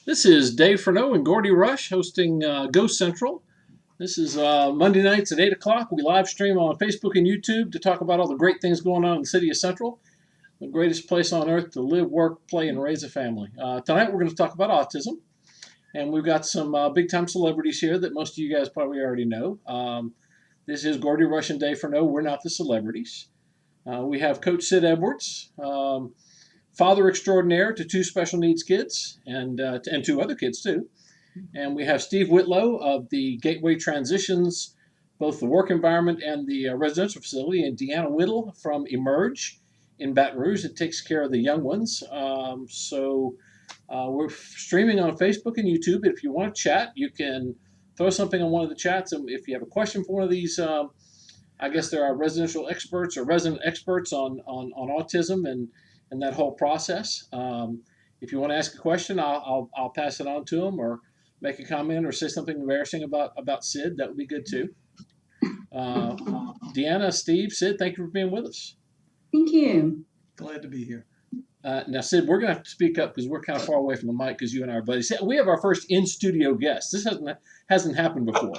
This is Dave Furneaux and Gordy Rush hosting Go Central. This is Monday nights at 8 o'clock. We live stream on Facebook and YouTube to talk about all the great things going on in the city of Central, the greatest place on earth to live, work, play, and raise a family. Tonight we're going to talk about autism, and we've got some big-time celebrities here that most of you guys probably already know. This is Gordy Rush and Dave Furneaux. We're not the celebrities. We have Coach Sid Edwards, father extraordinaire to two special needs kids and two other kids too. And we have Steve Whitlow of the Gateway Transitions, both the work environment and the residential facility, and Deanna Whittle from Emerge in Baton Rouge that takes care of the young ones. We're streaming on Facebook and YouTube. If you want to chat, you can throw something on one of the chats. And if you have a question for one of these, I guess there are residential experts or resident experts on autism and that whole process. If you want to ask a question, I'll pass it on to them, or make a comment or say something embarrassing about Sid. That would be good too. Deanna, Steve, Sid, thank you for being with us. Thank you. Glad to be here. Now, Sid, we're going to have to speak up because we're kind of far away from the mic because you and I are buddies. We have our first in-studio guest. This hasn't happened before.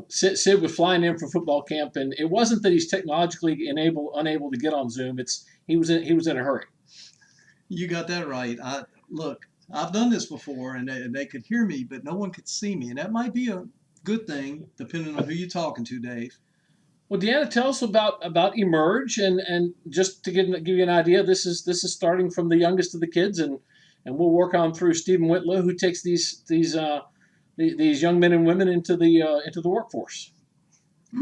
Sid was flying in for football camp, and it wasn't that he's technologically unable to get on Zoom. He was in a hurry. You got that right. Look, I've done this before, and they could hear me, but no one could see me, and that might be a good thing depending on who you're talking to, Dave. Well, Deanna, tell us about Emerge, and just to give you an idea, this is starting from the youngest of the kids, and we'll work on through Stephen Whitlow, who takes these young men and women into the workforce.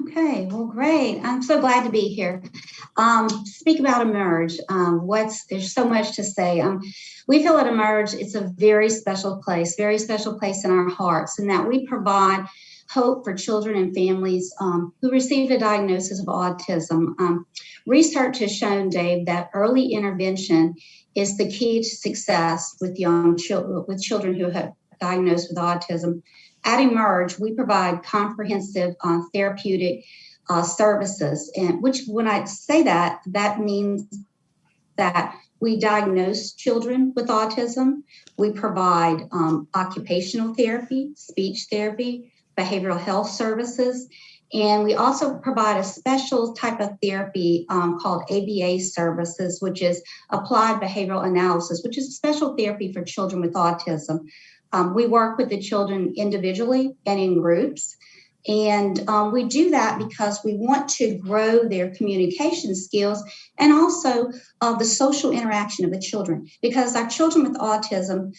Okay, well, great. I'm so glad to be here. Speak about Emerge. There's so much to say. We feel at Emerge, it's a very special place in our hearts, in that we provide hope for children and families who receive a diagnosis of autism. Research has shown, Dave, that early intervention is the key to success with children who have diagnosed with autism. At Emerge, we provide comprehensive therapeutic services, and which, when I say that means that we diagnose children with autism. We provide occupational therapy, speech therapy, behavioral health services, and we also provide a special type of therapy called ABA services, which is applied behavioral analysis, which is a special therapy for children with autism. We work with the children individually and in groups. And we do that because we want to grow their communication skills and also the social interaction of the children. Because our children with autism,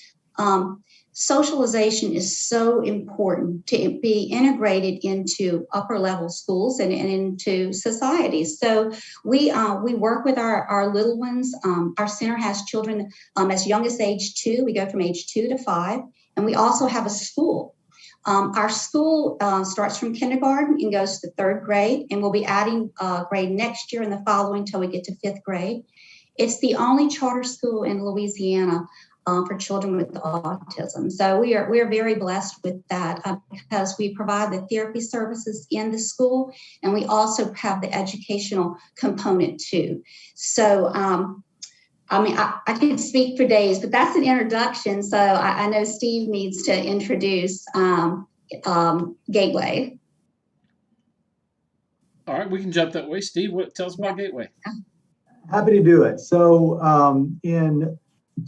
socialization is so important to be integrated into upper level schools and into society. So we work with our little ones. Our center has children as young as age 2. We go from age 2 to 5. And we also have a school. Our school starts from kindergarten and goes to 3rd grade, and we'll be adding grade next year and the following till we get to 5th grade. It's the only charter school in Louisiana for children with autism. So we are very blessed with that because we provide the therapy services in the school, and we also have the educational component too. So I could speak for days, but that's an introduction. So I know Steve needs to introduce Gateway. All right, we can jump that way. Steve, tell us about Gateway. Happy to do it. So in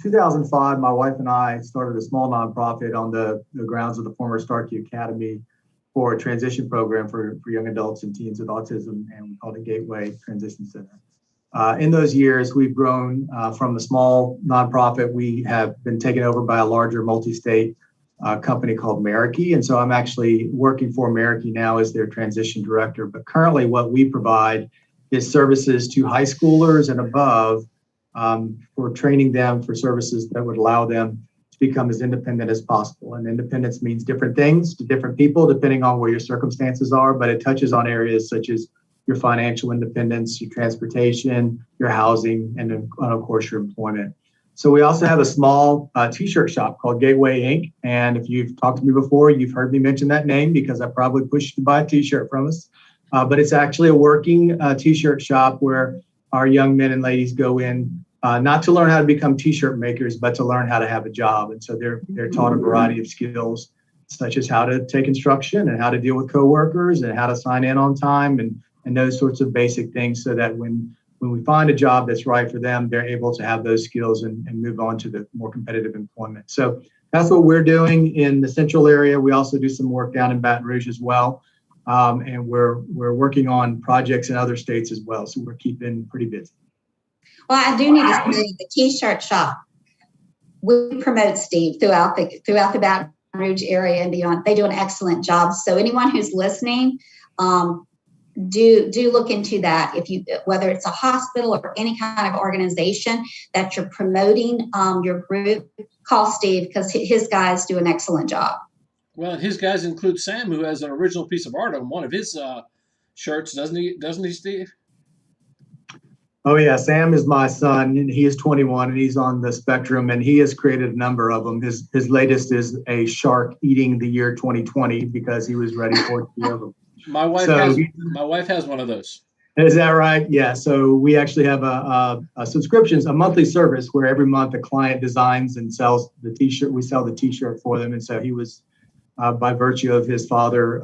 2005, my wife and I started a small nonprofit on the grounds of the former Starkey Academy for a transition program for young adults and teens with autism, and we called it Gateway Transition Center. In those years, we've grown from a small nonprofit. We have been taken over by a larger multi-state company called Meraki. And so I'm actually working for Meraki now as their transition director. But currently what we provide is services to high schoolers and above for training them for services that would allow them to become as independent as possible. And independence means different things to different people, depending on where your circumstances are, but it touches on areas such as your financial independence, your transportation, your housing, and then, of course, your employment. So we also have a small t-shirt shop called Gateway Inc. And if you've talked to me before, you've heard me mention that name because I probably pushed you to buy a t-shirt from us. But it's actually a working t-shirt shop where our young men and ladies go in not to learn how to become t-shirt makers, but to learn how to have a job. And so they're taught a variety of skills, such as how to take instruction and how to deal with coworkers and how to sign in on time and those sorts of basic things, so that when we find a job that's right for them, they're able to have those skills and move on to the more competitive employment. So that's what we're doing in the central area. We also do some work down in Baton Rouge as well. And we're working on projects in other states as well. So we're keeping pretty busy. Well, I do need to say the T-shirt shop, we promote Steve throughout the Baton Rouge area and beyond. They do an excellent job. So anyone who's listening, do look into that. Whether it's a hospital or any kind of organization that you're promoting your group, call Steve, because his guys do an excellent job. Well, his guys include Sam, who has an original piece of art on one of his shirts, doesn't he? Doesn't he, Steve? Oh yeah, Sam is my son, and he is 21, and he's on the spectrum, and he has created a number of them. His latest is a shark eating the year 2020 because he was ready for it to be over. My wife has one of those. Is that right? Yeah. So we actually have a subscriptions, a monthly service where every month a client designs and sells the T-shirt. We sell the T-shirt for them, and so he was, by virtue of his father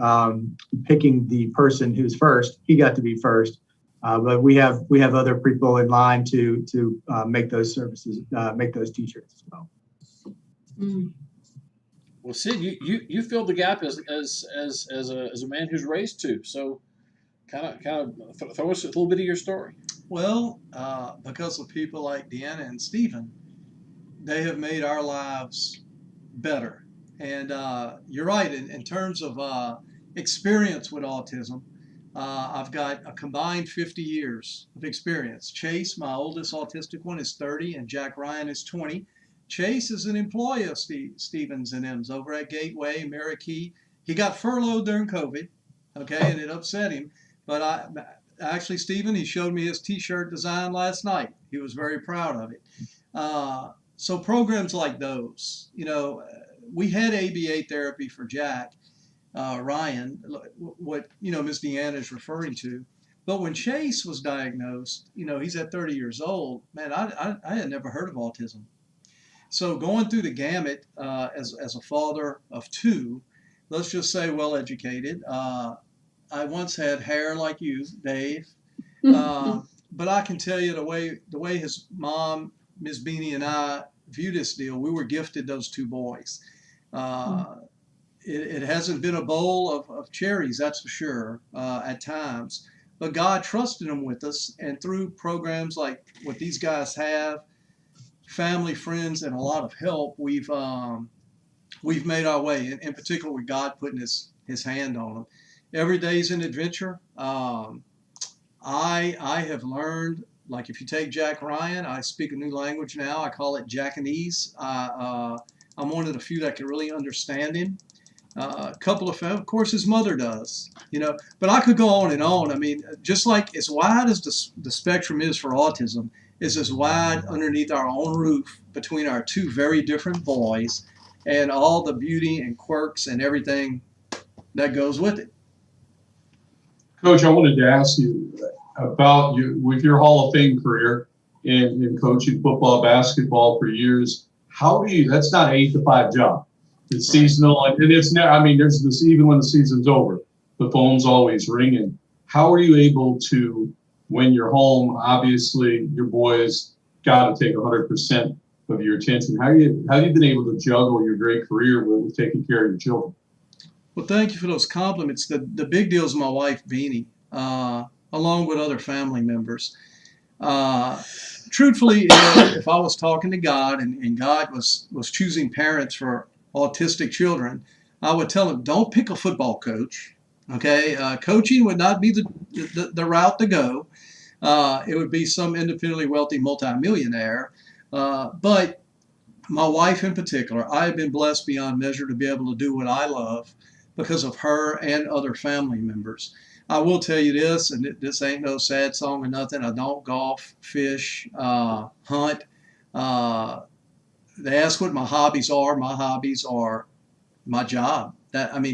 picking the person who's first, he got to be first. But we have other people in line to make those services, make those T-shirts as well. Mm. Well, Sid, you filled the gap as a man who's raised two. So, kind of throw us a little bit of your story. Well, because of people like Deanna and Stephen, they have made our lives better. And you're right, in terms of experience with autism, I've got a combined 50 years of experience. Chase, my oldest autistic one, is 30, and Jack Ryan is 20. Chase is an employee of Stevens and M's over at Gateway, Marquee. He got furloughed during COVID, okay, and it upset him. But actually, Stephen, he showed me his T-shirt design last night. He was very proud of it. So programs like those, we had ABA therapy for Jack Ryan, what Miss Deanna is referring to. But when Chase was diagnosed, he's at 30 years old. Man, I had never heard of autism. So going through the gamut as a father of two, let's just say well-educated. I once had hair like you, Dave. But I can tell you the way his mom, Ms. Beanie, and I view this deal, we were gifted those two boys. It hasn't been a bowl of cherries, that's for sure, at times. But God trusted them with us, and through programs like what these guys have, family, friends, and a lot of help, we've made our way. In particular, with God putting His hand on them. Every day's an adventure. I have learned, like if you take Jack Ryan, I speak a new language now. I call it Jackanese. I'm one of the few that can really understand him. A couple of course, his mother does, but I could go on and on. I mean, just like as wide as the spectrum is for autism, is as wide underneath our own roof between our two very different boys and all the beauty and quirks and everything that goes with it. Coach, I wanted to ask you about with your Hall of Fame career in coaching football, basketball for years. How do you? That's not an 8 to 5 job. It's seasonal, and it's never. I mean, there's this even when the season's over, the phone's always ringing. How are you able to, when you're home? Obviously, your boys got to take 100% of your attention. How have you been able to juggle your great career with taking care of your children? Well, thank you for those compliments. The big deal is my wife, Beanie, along with other family members. Truthfully, if I was talking to God and God was choosing parents for autistic children, I would tell him, don't pick a football coach. Okay, coaching would not be the route to go. It would be some independently wealthy multimillionaire. But my wife in particular, I have been blessed beyond measure to be able to do what I love because of her and other family members. I will tell you this, and this ain't no sad song or nothing. I don't golf, fish, hunt. They ask what my hobbies are. My hobbies are my job.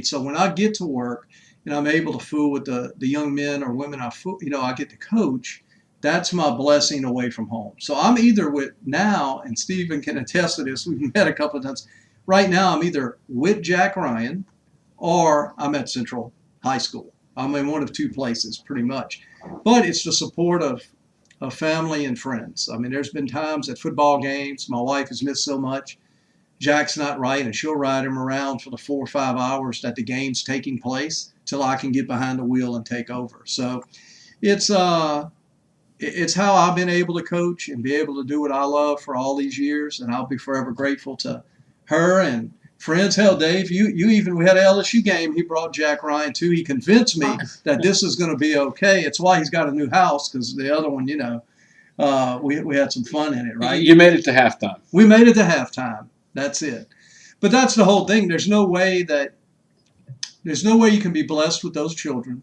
So when I get to work and I'm able to fool with the young men or women I get to coach, that's my blessing away from home. So I'm either with now, and Stephen can attest to this, we've met a couple of times. Right now, I'm either with Jack Ryan or I'm at Central High School. I'm in one of two places pretty much. But it's the support of family and friends. I mean, there's been times at football games, my wife has missed so much. Jack's not right, and she'll ride him around for the 4 or 5 hours that the game's taking place till I can get behind the wheel and take over. So it's how I've been able to coach and be able to do what I love for all these years, and I'll be forever grateful to her and friends. Hell, Dave, we had an LSU game. He brought Jack Ryan too. He convinced me that this is going to be okay. It's why he's got a new house, because the other one, we had some fun in it, right? You made it to halftime. We made it to halftime. That's it. But that's the whole thing. There's no way you can be blessed with those children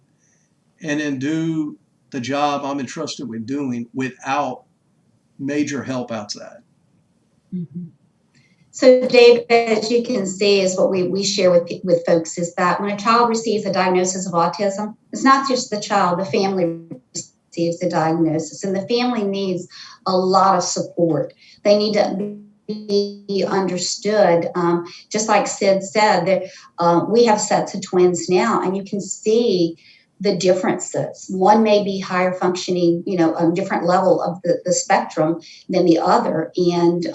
and then do the job I'm entrusted with doing without major help outside. Mm-hmm. So, Dave, as you can see, is what we share with folks is that when a child receives a diagnosis of autism, it's not just the child, the family receives the diagnosis, and the family needs a lot of support. They need to be understood. Just like Sid said, that we have sets of twins now, and you can see the differences. One may be higher functioning, a different level of the spectrum than the other, and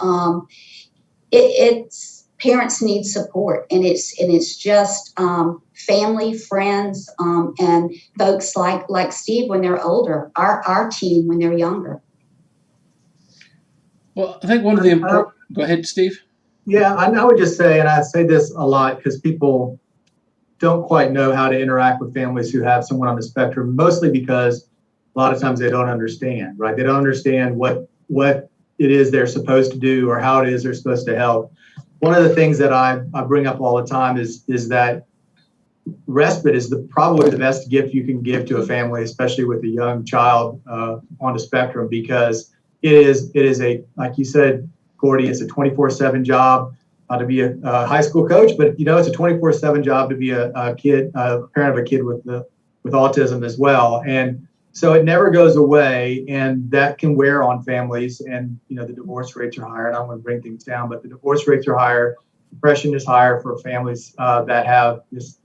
it's parents need support, and it's just family, friends, and folks like Steve when they're older, our team when they're younger. Well, I think one of the important. Go ahead, Steve. Yeah, I would just say, and I say this a lot because people don't quite know how to interact with families who have someone on the spectrum, mostly because a lot of times they don't understand, right? They don't understand what it is they're supposed to do or how it is they're supposed to help. One of the things that I bring up all the time is that respite is probably the best gift you can give to a family, especially with a young child on the spectrum, because it is a, like you said, Gordy, it's a 24/7 job to be a high school coach, but it's a 24/7 job to be a parent of a kid with autism as well, and so it never goes away, and that can wear on families. And the divorce rates are higher. And I don't want to bring things down, but the divorce rates are higher. Depression is higher for families that have this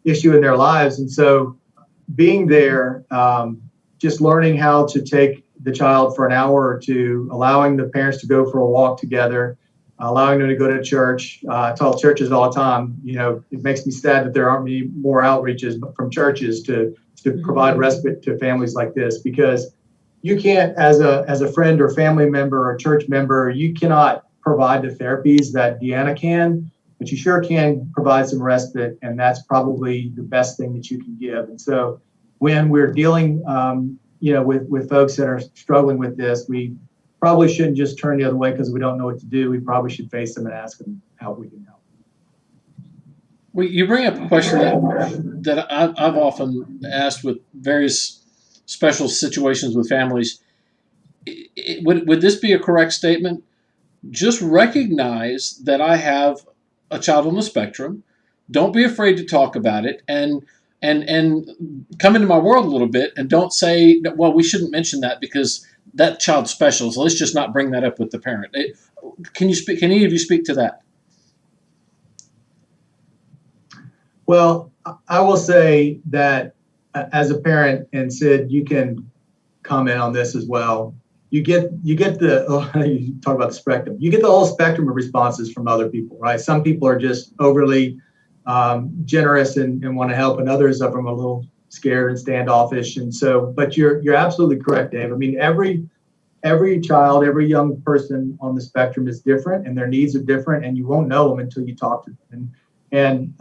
issue in their lives, and so being there, just learning how to take the child for an hour or two, allowing the parents to go for a walk together, allowing them to go to church. I tell churches all the time, it makes me sad that there aren't many more outreaches from churches to provide respite to families like this, because you can't, as a friend or family member or church member, you cannot provide the therapies that Deanna can, but you sure can provide some respite, and that's probably the best thing that you can give. And so when we're dealing with folks that are struggling with this, we probably shouldn't just turn the other way because we don't know what to do. We probably should face them and ask them how we can help. Well, you bring up a question that I've often asked with various special situations with families. Would this be a correct statement? Just recognize that I have a child on the spectrum. Don't be afraid to talk about it, and come into my world a little bit, and don't say, well, we shouldn't mention that because that child's special, so let's just not bring that up with the parent. Can any of you speak to that? Well, I will say that as a parent, and Sid, you can comment on this as well. You get you talk about the spectrum. You get the whole spectrum of responses from other people, right? Some people are just overly generous and want to help, and others of them are a little scared and standoffish. And so, but you're absolutely correct, Dave. I mean, every child, every young person on the spectrum is different, and their needs are different, and you won't know them until you talk to them. And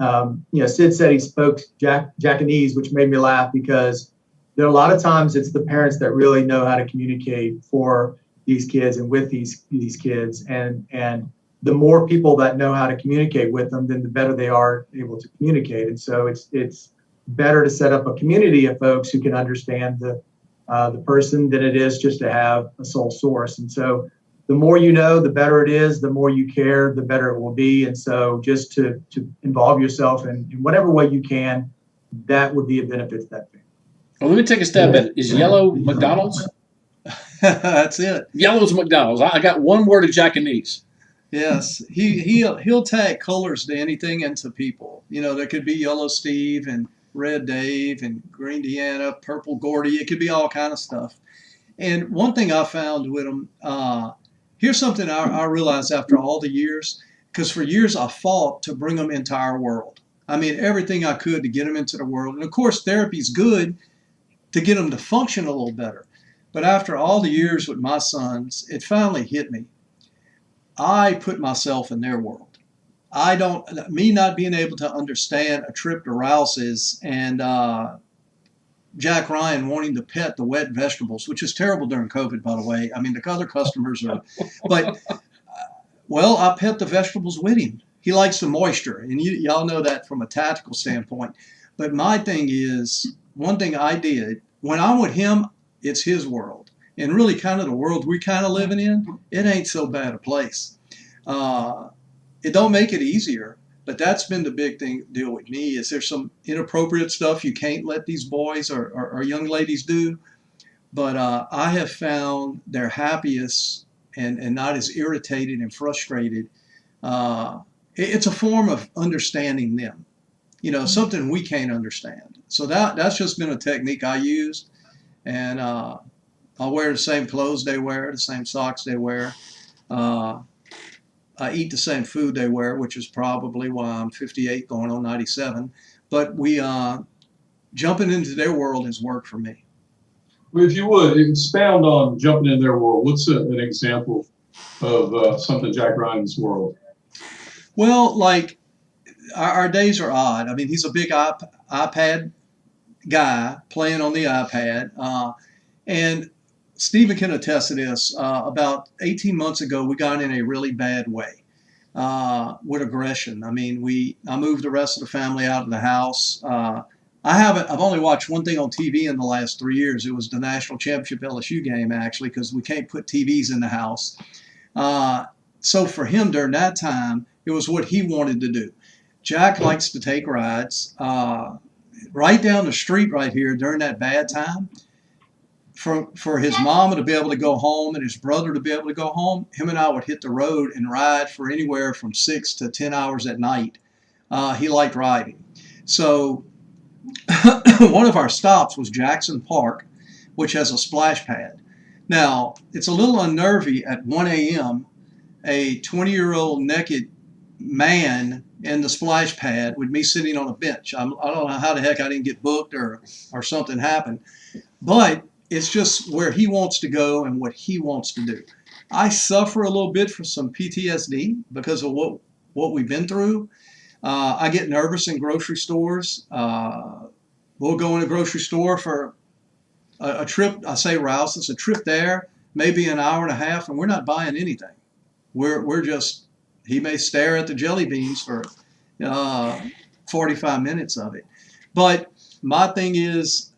Sid said he spoke Japanese, which made me laugh, because there are a lot of times it's the parents that really know how to communicate for these kids and with these kids, and the more people that know how to communicate with them, then the better they are able to communicate. And so it's better to set up a community of folks who can understand the person than it is just to have a sole source. And so the more you know, the better it is. The more you care, the better it will be. And so just to involve yourself in whatever way you can, that would be a benefit to that family. Well, let me take a stab at it. Is yellow McDonald's? That's it. Yellow's McDonald's. I got one word of Japanese. Yes, he'll tag colors to anything and to people. You know, there could be yellow Steve and red Dave and green Deanna, purple Gordy. It could be all kind of stuff. And one thing I found with him, here's something I realized after all the years, because for years I fought to bring them into our world. I mean, everything I could to get them into the world. And of course, therapy's good to get them to function a little better. But after all the years with my sons, it finally hit me. I put myself in their world. Me not being able to understand a trip to Rouse's and Jack Ryan wanting to pet the wet vegetables, which is terrible during COVID, by the way. I mean, the other customers are, but well, I pet the vegetables with him. He likes the moisture, and y'all know that from a tactical standpoint. But my thing is, one thing I did when I'm with him, it's his world, and really kind of the world we kind of living in. It ain't so bad a place. It don't make it easier, but that's been the big deal with me. Is there some inappropriate stuff you can't let these boys or young ladies do? But I have found they're happiest and not as irritated and frustrated. It's a form of understanding them, you know, something we can't understand. So that's just been a technique I used, and I'll wear the same clothes they wear, the same socks they wear. I eat the same food they wear, which is probably why I'm 58 going on 97. But jumping into their world has worked for me. Well, if you would, expound on jumping in their world. What's an example of something Jack Ryan's world? Well, like our days are odd. I mean, he's a big iPad guy playing on the iPad. And Stephen can attest to this. About 18 months ago, we got in a really bad way with aggression. I mean, I moved the rest of the family out of the house. I've only watched one thing on TV in the last 3 years. It was the national championship LSU game, actually, because we can't put TVs in the house. So for him during that time, it was what he wanted to do. Jack likes to take rides. Right down the street right here during that bad time, for his mama to be able to go home and his brother to be able to go home, him and I would hit the road and ride for anywhere from 6 to 10 hours at night. He liked riding. So one of our stops was Jackson Park, which has a splash pad. Now, it's a little unnerving at 1 a.m., a 20-year-old naked man in the splash pad with me sitting on a bench. I don't know how the heck I didn't get booked or something happened. But it's just where he wants to go and what he wants to do. I suffer a little bit from some PTSD because of what we've been through. I get nervous in grocery stores. We'll go in a grocery store for a trip. I say, Rouse, it's a trip there, maybe an hour and a half, and we're not buying anything. We're just, he may stare at the jelly beans for 45 minutes of it. But my thing is,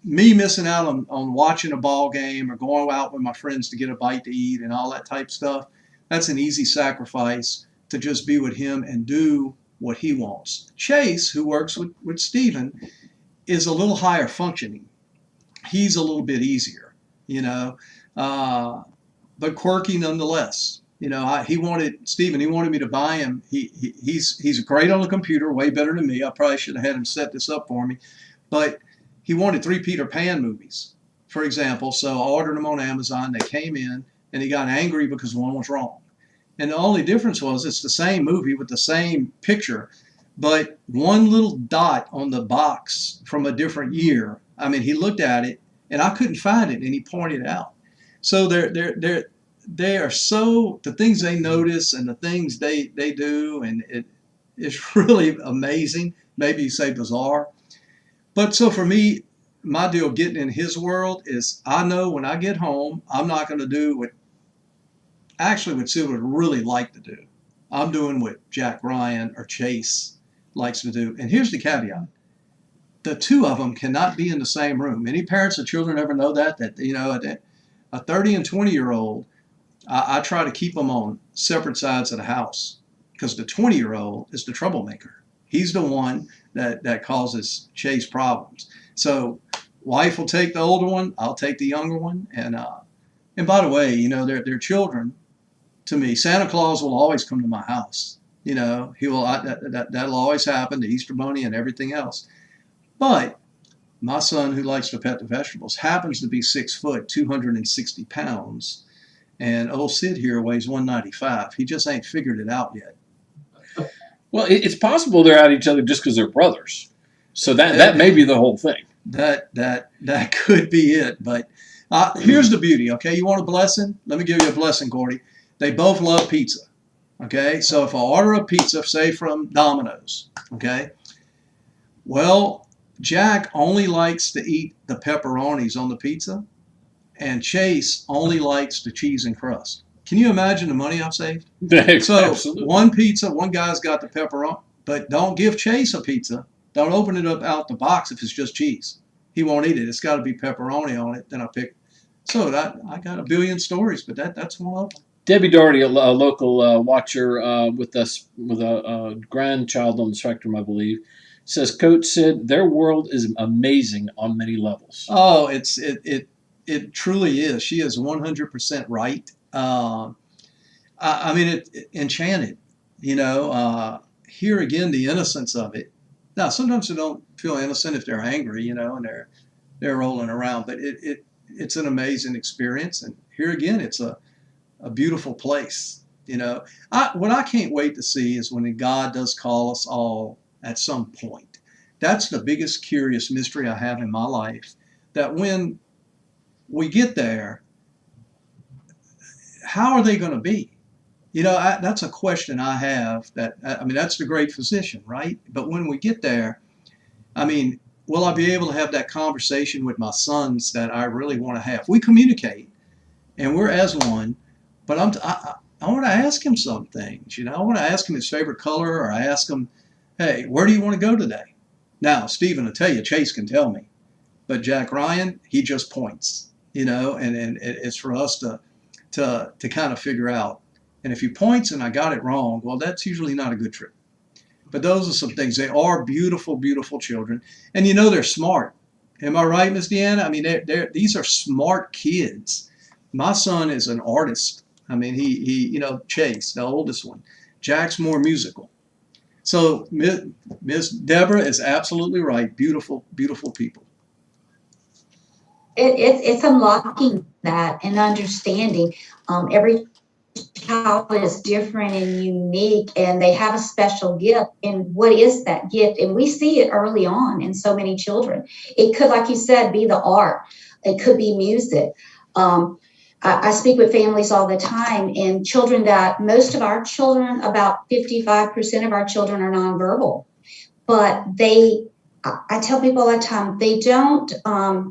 me missing out on watching a ball game or going out with my friends to get a bite to eat and all that type stuff, that's an easy sacrifice to just be with him and do what he wants. Chase, who works with Stephen, is a little higher functioning. He's a little bit easier, you know, but quirky nonetheless. You know, Stephen wanted me to buy him. He's great on the computer, way better than me. I probably should have had him set this up for me. But he wanted 3 Peter Pan movies, for example. So I ordered them on Amazon. They came in, and he got angry because one was wrong. And the only difference was it's the same movie with the same picture, but one little dot on the box from a different year. I mean, he looked at it, and I couldn't find it, and he pointed it out. So they are so, the things they notice and the things they do, and it's really amazing. Maybe you say bizarre. But so for me, my deal getting in his world is I know when I get home, I'm not going to do what Sue would really like to do. I'm doing what Jack Ryan or Chase likes to do. And here's the caveat. The two of them cannot be in the same room. Any parents of children ever know that you know, a 30 and 20-year-old, I try to keep them on separate sides of the house because the 20-year-old is the troublemaker. He's the one that causes Chase problems. So wife will take the older one, I'll take the younger one, and by the way, they're children to me. Santa Claus will always come to my house. He will. That'll always happen. The Easter Bunny and everything else. But my son, who likes to pet the vegetables, happens to be 6 foot, 260 pounds, and old Sid here weighs 195. He just ain't figured it out yet. Well, it's possible they're at each other just because they're brothers. So that may be the whole thing. That could be it. But here's the beauty. Okay, you want a blessing? Let me give you a blessing, Gordy. They both love pizza. Okay, so if I order a pizza, say from Domino's, okay, well, Jack only likes to eat the pepperonis on the pizza, and Chase only likes the cheese and crust. Can you imagine the money I've saved? So Absolutely. one pizza, one guy's got the pepperoni, but don't give Chase a pizza. Don't open it up out the box if it's just cheese. He won't eat it. It's got to be pepperoni on it. Then I pick. So I got a billion stories, but that's one of them. Debbie Doherty, a local watcher with us, with a grandchild on the spectrum, I believe, says Coach Sid, their world is amazing on many levels. Oh, it truly is. She is 100% right. I mean, enchanted. Here again, the innocence of it. Now, sometimes they don't feel innocent if they're angry, and they're rolling around. But it's an amazing experience. And here again, it's a beautiful place. What I can't wait to see is when God does call us all at some point. That's the biggest curious mystery I have in my life, that when we get there, how are they going to be? That's a question I have. That's the great physician, right? But when we get there, will I be able to have that conversation with my sons that I really want to have? We communicate, and we're as one. But I want to ask him some things. I want to ask him his favorite color, or I ask him, hey, where do you want to go today? Now, Stephen will tell you, Chase can tell me, but Jack Ryan, he just points. And it's for us to kind of figure out. And if he points and I got it wrong, well, that's usually not a good trip. But those are some things. They are beautiful, beautiful children, and they're smart. Am I right, Miss Deanna? These are smart kids. My son is an artist. He Chase, the oldest one. Jack's more musical. So Miss Deborah is absolutely right. Beautiful, beautiful people. It's unlocking that and understanding. Every child is different and unique, and they have a special gift. And what is that gift? And we see it early on in so many children. It could, like you said, be the art. It could be music. I speak with families all the time, and most of our children, about 55% of our children are nonverbal, but I tell people all the time, they don't,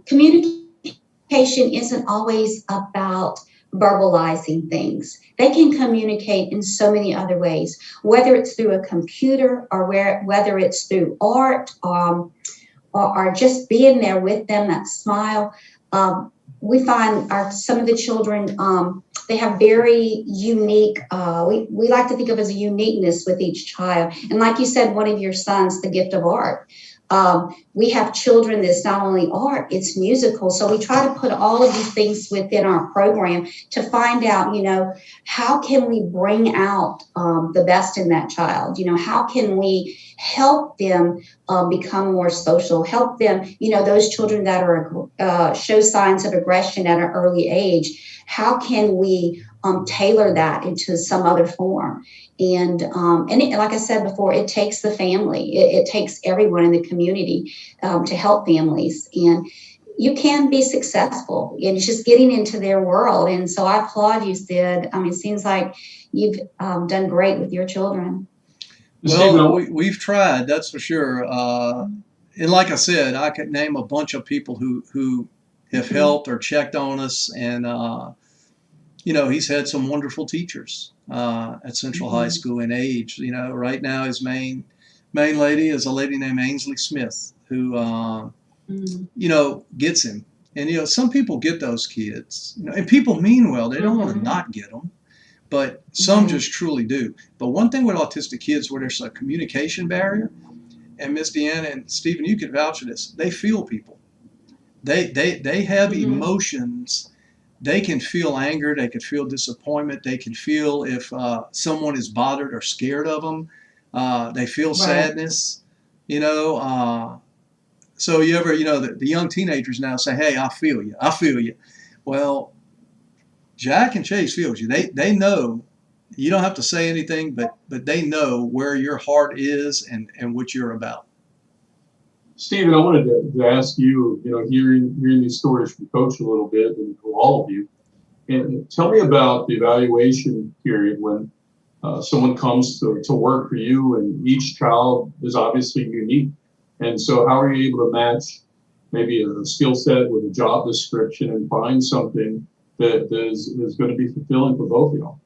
communication isn't always about verbalizing things. They can communicate in so many other ways, whether it's through a computer or whether it's through art, or just being there with them, that smile. We find some of the children, they have very unique, we like to think of as a uniqueness with each child. And like you said, one of your sons, the gift of art. We have children that's not only art, it's musical. So we try to put all of these things within our program to find out, how can we bring out the best in that child? How can we help them become more social, help them, those children that are show signs of aggression at an early age, how can we tailor that into some other form? And like I said before, it takes the family. It takes everyone in the community to help families. And you can be successful. And it's just getting into their world. And so I applaud you, Sid. It seems like you've done great with your children. Well, we've tried, that's for sure. And like I said, I could name a bunch of people who have helped or checked on us. And, he's had some wonderful teachers at Central High School in age. Right now his main lady is a lady named Ainsley Smith, who, gets him. And, some people get those kids, and people mean well. They don't want to not get them. but some Mhm. just truly do. But one thing with autistic kids where there's a communication barrier, and Miss Deanna and Stephen, you can vouch for this, they feel people. They have Mhm. emotions. They can feel anger. They can feel disappointment. They can feel if someone is bothered or scared of them. They feel Right. sadness. You know, so you ever, the young teenagers now say, "Hey, I feel you. I feel you." Well, Jack and Chase feels you. They know. You don't have to say anything, but they know where your heart is and what you're about. Stephen, I wanted to ask you, hearing these stories from Coach a little bit and from all of you, and tell me about the evaluation period when someone comes to work for you, and each child is obviously unique. And so, how are you able to match maybe a skill set with a job description and find something that is going to be fulfilling for both of y'all?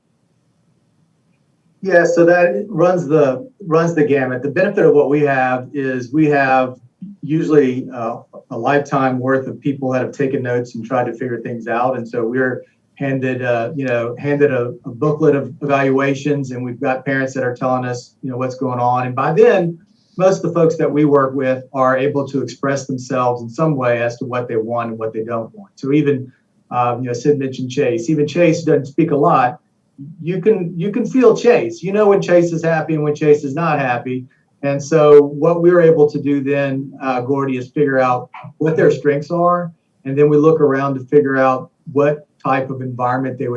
Yeah, so that runs the gamut. The benefit of what we have is we have usually a lifetime worth of people that have taken notes and tried to figure things out, and so we're handed a booklet of evaluations, and we've got parents that are telling us what's going on, and by then most of the folks that we work with are able to express themselves in some way as to what they want and what they don't want. So even Sid mentioned Chase. Even Chase doesn't speak a lot. You can feel Chase. You know when Chase is happy and when Chase is not happy. And so what we're able to do then, Gordy, is figure out what their strengths are, and then we look around to figure out what type of environment they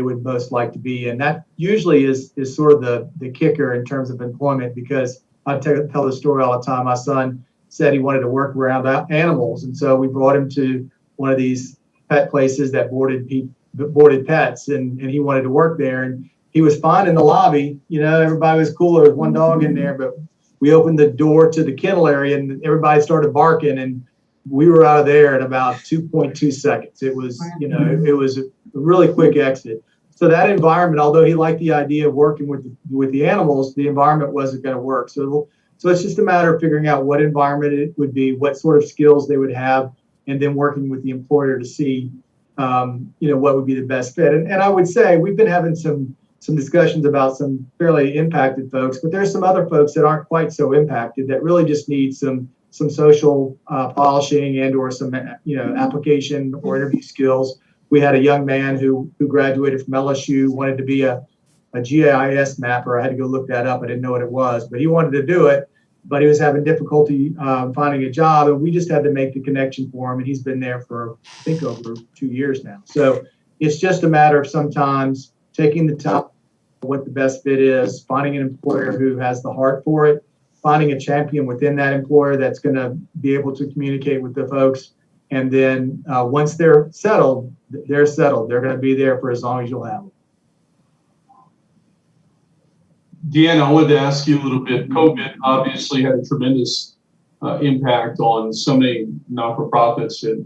would most like to be in. That usually is sort of the kicker in terms of employment, because I tell the story all the time. My son said he wanted to work around animals, and so we brought him to one of these pet places that boarded pets, and he wanted to work there, and he was fine in the lobby. Everybody was cool. There was one dog in there, but we opened the door to the kennel area and everybody started barking, and we were out of there in about 2.2 seconds. It was a really quick exit. So that environment, although he liked the idea of working with the animals, the environment wasn't going to work. So it's just a matter of figuring out what environment it would be, what sort of skills they would have, and then working with the employer to see what would be the best fit. And I would say we've been having some discussions about some fairly impacted folks, but there's some other folks that aren't quite so impacted that really just need some social polishing and or some application or interview skills. We had a young man who graduated from LSU, wanted to be a GIS mapper. I had to go look that up. I didn't know what it was, but he wanted to do it, but he was having difficulty finding a job, and we just had to make the connection for him, and he's been there for, I think, over 2 years now. So it's just a matter of sometimes taking the time, what the best fit is, finding an employer who has the heart for it, finding a champion within that employer that's going to be able to communicate with the folks, and then once they're settled, they're settled. They're going to be there for as long as you'll have them. Deanna, I wanted to ask you a little bit. COVID obviously had a tremendous impact on so many not-for-profits, and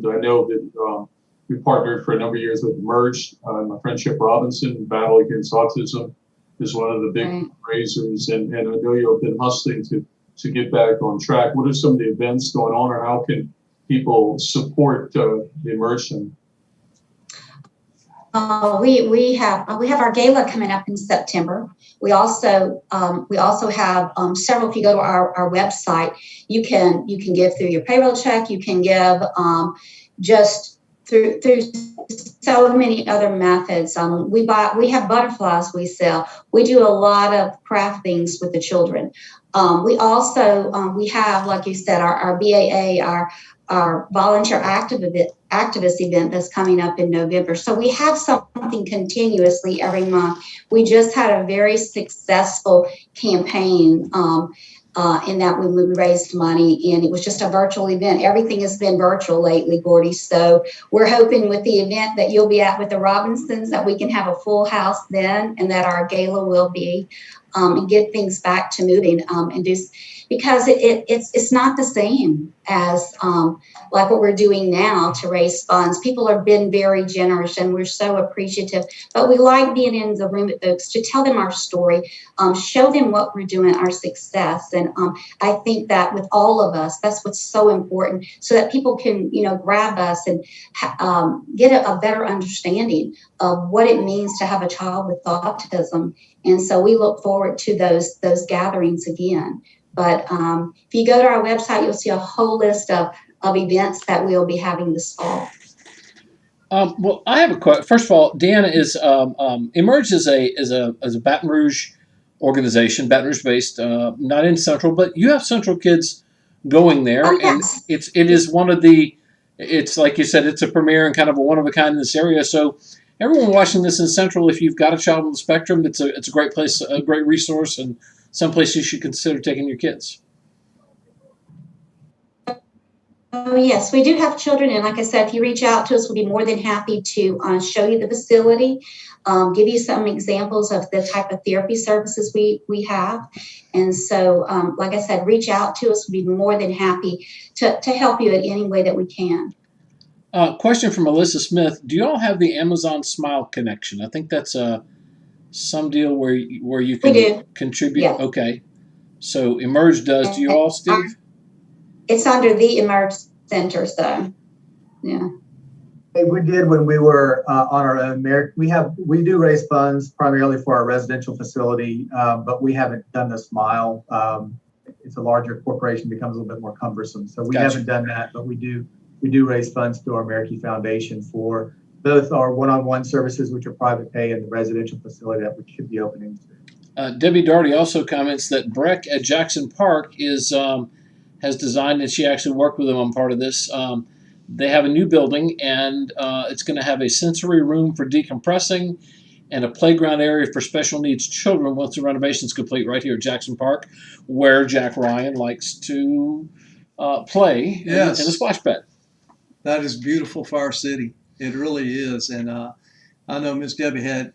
I know that we partnered for a number of years with Merge. My friend Chip Robinson, Battle Against Autism, is one of the big fundraisers, and I know you've been hustling to get back on track. What are some of the events going on, or how can people support the immersion? We have our gala coming up in September. We also have several. If you go to our website, you can give through your payroll check. You can give just through so many other methods. We have butterflies we sell. We do a lot of craft things with the children. We also we have, like you said, our BAA, our volunteer activist event that's coming up in November. So we have something continuously every month. We just had a very successful campaign in that we raised money, and it was just a virtual event. Everything has been virtual lately, Gordy. So we're hoping with the event that you'll be at with the Robinsons that we can have a full house then, and that our gala will be and get things back to moving and because it's not the same as like what we're doing now to raise funds. People have been very generous, and we're so appreciative. But we like being in the room with folks to tell them our story, show them what we're doing, our success. And I think that with all of us, that's what's so important, so that people can, grab us and get a better understanding of what it means to have a child with autism. And so we look forward to those gatherings again. But if you go to our website, you'll see a whole list of events that we'll be having this fall. Well, I have a question. First of all, Deanna, is Emerge is a Baton Rouge organization, Baton Rouge based, not in Central, but you have Central kids going there, Yes. and it is one of the, it's like you said, it's a premier and kind of a one of a kind in this area. So everyone watching this in Central, if you've got a child on the spectrum, it's a great place, a great resource, and someplace you should consider taking your kids. Oh, yes, we do have children. And like I said, if you reach out to us, we'll be more than happy to show you the facility, give you some examples of the type of therapy services we have. And so, like I said, reach out to us. We'll be more than happy to help you in any way that we can. Question from Melissa Smith. Do you all have the Amazon Smile connection? I think that's some deal where you can contribute. Yes. Okay. So Emerge does. Do you all, Steve? It's under the Emerge Center, so yeah. We did when we were on our own. We do raise funds primarily for our residential facility, but we haven't done the Smile. It's a larger corporation, becomes a little bit more cumbersome. So we haven't done that, but we do raise funds through our American Foundation for both our one-on-one services, which are private pay, and the residential facility that we should be opening soon. Debbie Doherty also comments that Breck at Jackson Park has designed, and she actually worked with them on part of this. They have a new building, and it's going to have a sensory room for decompressing and a playground area for special needs children once the renovation is complete, right here at Jackson Park, where Jack Ryan likes to play in the splash pad. That is beautiful for our city. It really is. And I know Miss Debbie had,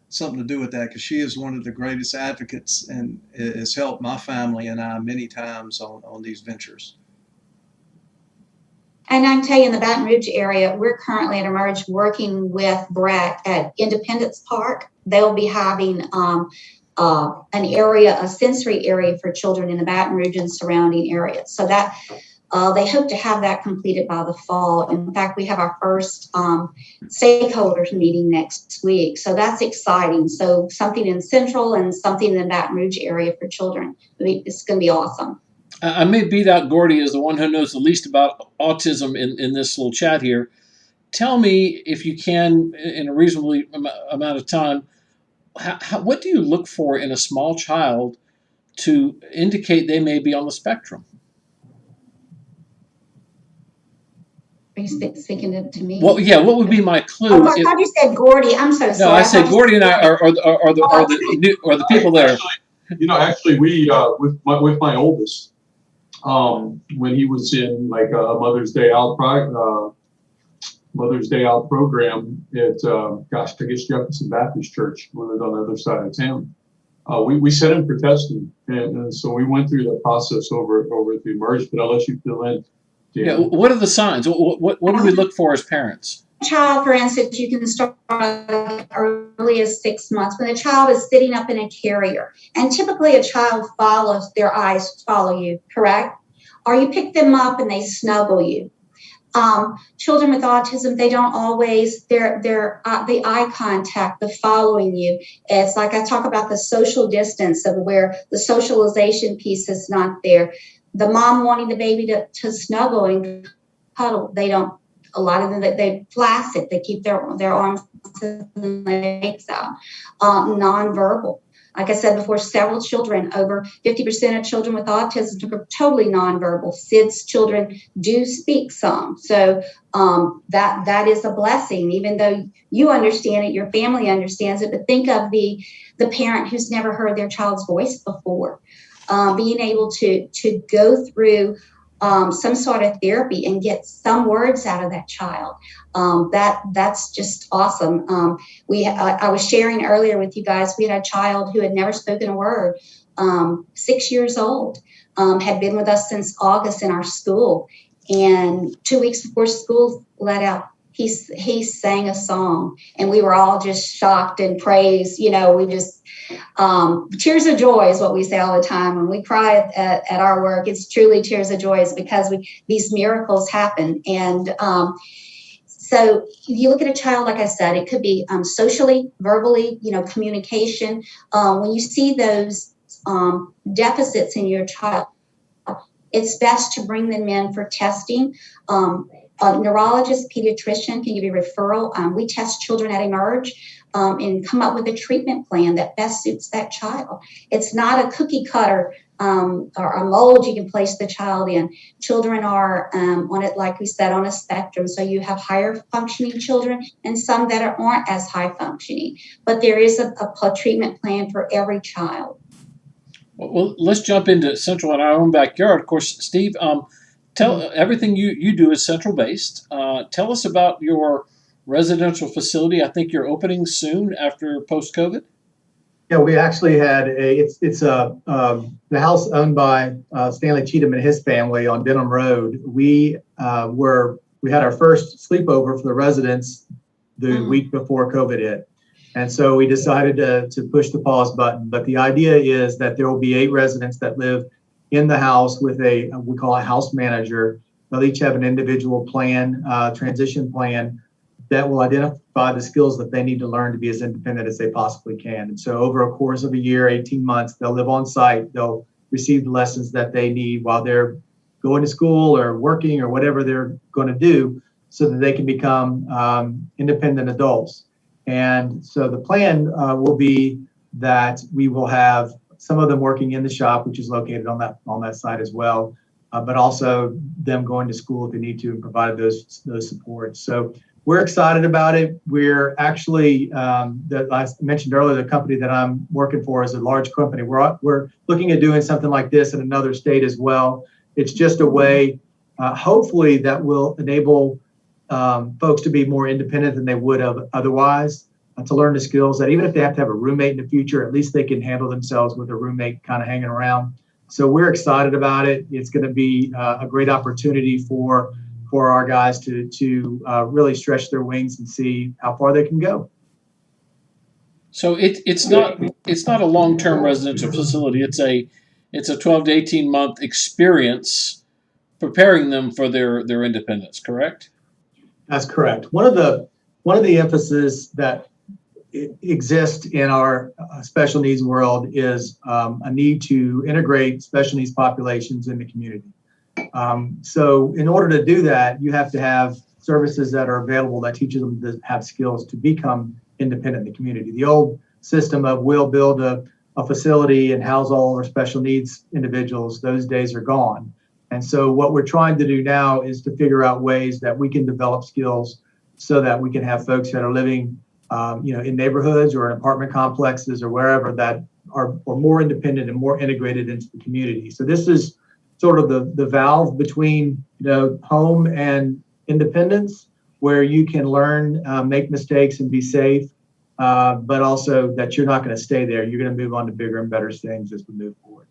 something to do with that, because she is one of the greatest advocates and has helped my family and I many times on these ventures. And I can tell you, in the Baton Rouge area, we're currently at Emerge working with Breck at Independence Park. They'll be having an area, a sensory area for children in the Baton Rouge and surrounding areas. So that they hope to have that completed by the fall. In fact, we have our first stakeholders meeting next week. So that's exciting. So something in Central and something in the Baton Rouge area for children. It's going to be awesome. I may beat out Gordy as the one who knows the least about autism in this little chat here. Tell me, if you can, in a reasonable amount of time, what do you look for in a small child to indicate they may be on the spectrum? Are you speaking to me? Well, yeah. What would be my clue? Oh, I thought you said Gordy. I'm so sorry. No, I said Gordy and I are the people there. Actually, we with my oldest. When he was in like a Mother's Day Out program at I guess Jefferson Baptist Church, when it was on the other side of town, we sent him for testing, and so we went through the process over at the Emerge. But I'll let you fill in. Dan. Yeah. What are the signs? What do we look for as parents? Child, for instance, you can start as early as 6 months when the child is sitting up in a carrier, and typically a child their eyes follow you, correct? Or you pick them up and they snuggle you. Children with autism, they don't always, the eye contact, the following you. It's like I talk about the social distance of where the socialization piece is not there. The mom wanting the baby to snuggle and cuddle, they don't. A lot of them, they flaccid. They keep their arms and legs out. Nonverbal. Like I said before, several children, over 50% of children with autism are totally nonverbal. SIDS children do speak some. So that is a blessing, even though you understand it, your family understands it. But think of the parent who's never heard their child's voice before. Being able to go through some sort of therapy and get some words out of that child. That's just awesome. I was sharing earlier with you guys, we had a child who had never spoken a word 6 years old, had been with us since August in our school. And 2 weeks before school let out, he sang a song, and we were all just shocked and praised. We just tears of joy is what we say all the time when we cry at our work. It's truly tears of joy, is because these miracles happen. And so if you look at a child, like I said, it could be socially, verbally, communication. When you see those deficits in your child, it's best to bring them in for testing. A neurologist, pediatrician can give you a referral. We test children at Emerge and come up with a treatment plan that best suits that child. It's not a cookie cutter or a mold you can place the child in. Children are on it, like we said, on a spectrum. So you have higher functioning children and some that aren't as high functioning. But there is a treatment plan for every child. Well, let's jump into Central in our own backyard. Of course, Steve, tell everything you do is Central based. Tell us about your residential facility. I think you're opening soon after post-COVID. Yeah, we actually had it's the house owned by Stanley Cheatham and his family on Denham Road. We had our first sleepover for the residents the week before COVID hit. And so we decided to push the pause button. But the idea is that there will be 8 residents that live in the house with we call a house manager. They'll each have an individual plan, transition plan that will identify the skills that they need to learn to be as independent as they possibly can. And so over a course of a year, 18 months, they'll live on site. They'll receive the lessons that they need while they're going to school or working or whatever they're going to do, so that they can become independent adults. And so the plan will be that we will have some of them working in the shop, which is located on that site as well, but also them going to school if they need to and provide those supports. So we're excited about it. We're actually, that I mentioned earlier, the company that I'm working for is a large company. We're looking at doing something like this in another state as well. It's just a way, hopefully, that will enable folks to be more independent than they would have otherwise, to learn the skills that even if they have to have a roommate in the future, at least they can handle themselves with a roommate kind of hanging around. So we're excited about it. It's going to be a great opportunity for our guys to really stretch their wings and see how far they can go. So it's not a long-term residential facility. It's a 12 to 18 month experience preparing them for their independence, correct? That's correct. One of the emphasis that exists in our special needs world is a need to integrate special needs populations in the community. So in order to do that, you have to have services that are available that teaches them to have skills to become independent in the community. The old system of we'll build a facility and house all our special needs individuals, those days are gone. And so what we're trying to do now is to figure out ways that we can develop skills so that we can have folks that are living in neighborhoods or in apartment complexes or wherever that are more independent and more integrated into the community. So this is sort of the valve between home and independence, where you can learn, make mistakes and be safe, but also that you're not going to stay there. You're going to move on to bigger and better things as we move forward.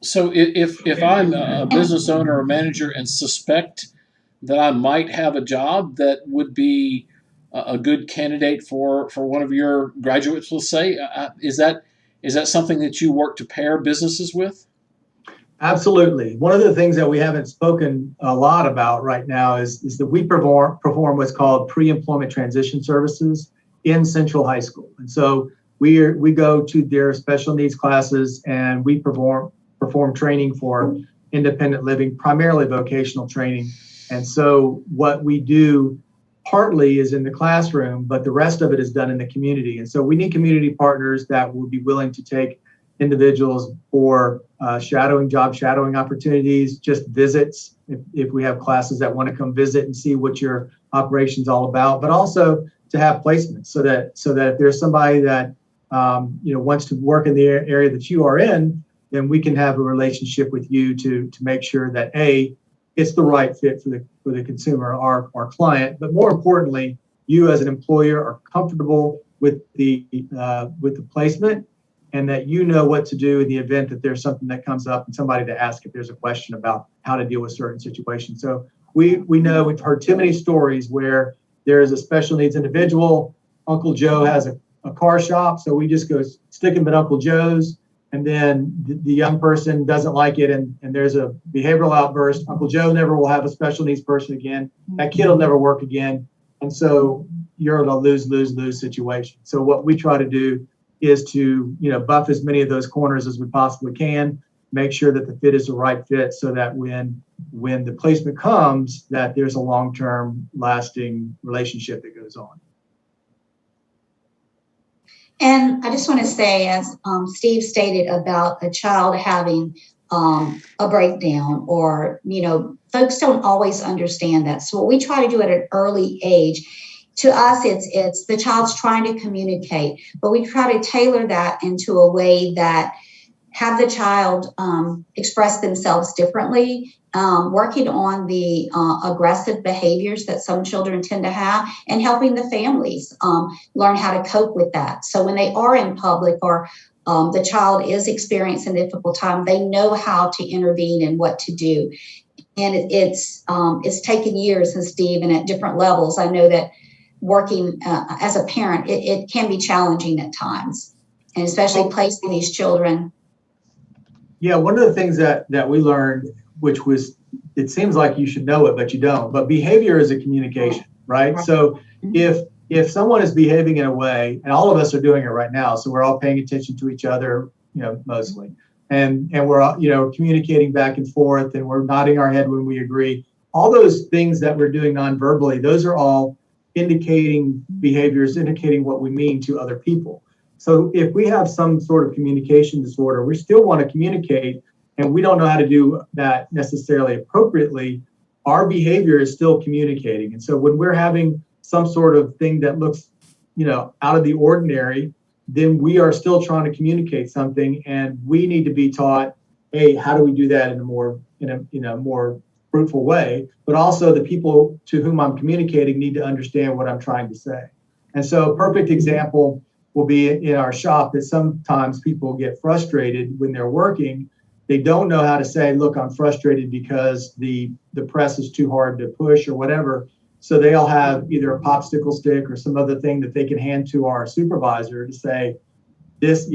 So if I'm a business owner or manager and suspect that I might have a job that would be a good candidate for one of your graduates, let's say, is that something that you work to pair businesses with? Absolutely. One of the things that we haven't spoken a lot about right now is that we perform what's called pre-employment transition services in Central High School. And so we go to their special needs classes and we perform training for independent living, primarily vocational training. And so what we do partly is in the classroom, but the rest of it is done in the community. And so we need community partners that will be willing to take individuals for job shadowing opportunities, just visits, if we have classes that want to come visit and see what your operation's all about, but also to have placements so that if there's somebody that wants to work in the area that you are in, then we can have a relationship with you to make sure that it's the right fit for the consumer, our client, but more importantly, you as an employer are comfortable with the placement and that you know what to do in the event that there's something that comes up and somebody to ask if there's a question about how to deal with certain situations. So we know we've heard too many stories where there is a special needs individual. Uncle Joe has a car shop, so we just go stick him at Uncle Joe's, and then the young person doesn't like it, and there's a behavioral outburst. Uncle Joe never will have a special needs person again. That kid will never work again. And so you're in a lose-lose-lose situation. So what we try to do is to, buff as many of those corners as we possibly can, make sure that the fit is the right fit so that when the placement comes, that there's a long-term lasting relationship that goes on. And I just want to say, as Steve stated about a child having a breakdown, or, folks don't always understand that. So what we try to do at an early age, to us, it's the child's trying to communicate, but we try to tailor that into a way that have the child express themselves differently, working on the aggressive behaviors that some children tend to have, and helping the families learn how to cope with that. So when they are in public, or the child is experiencing a difficult time, they know how to intervene and what to do. And it's taken years, and Steve, and at different levels, I know that working as a parent, it can be challenging at times, and especially placing these children. Yeah, one of the things that we learned, which was, it seems like you should know it, but you don't, but behavior is a communication, right? So if someone is behaving in a way, and all of us are doing it right now, so we're all paying attention to each other, mostly, and we're, communicating back and forth, and we're nodding our head when we agree. All those things that we're doing non-verbally, those are all indicating behaviors, indicating what we mean to other people. So if we have some sort of communication disorder, we still want to communicate, and we don't know how to do that necessarily appropriately, our behavior is still communicating. And so when we're having some sort of thing that looks, out of the ordinary, then we are still trying to communicate something, and we need to be taught, hey, how do we do that in a more fruitful way? But also the people to whom I'm communicating need to understand what I'm trying to say. And so a perfect example will be in our shop that sometimes people get frustrated when they're working. They don't know how to say, look, I'm frustrated because the press is too hard to push or whatever. So they'll have either a popsicle stick or some other thing that they can hand to our supervisor to say, this,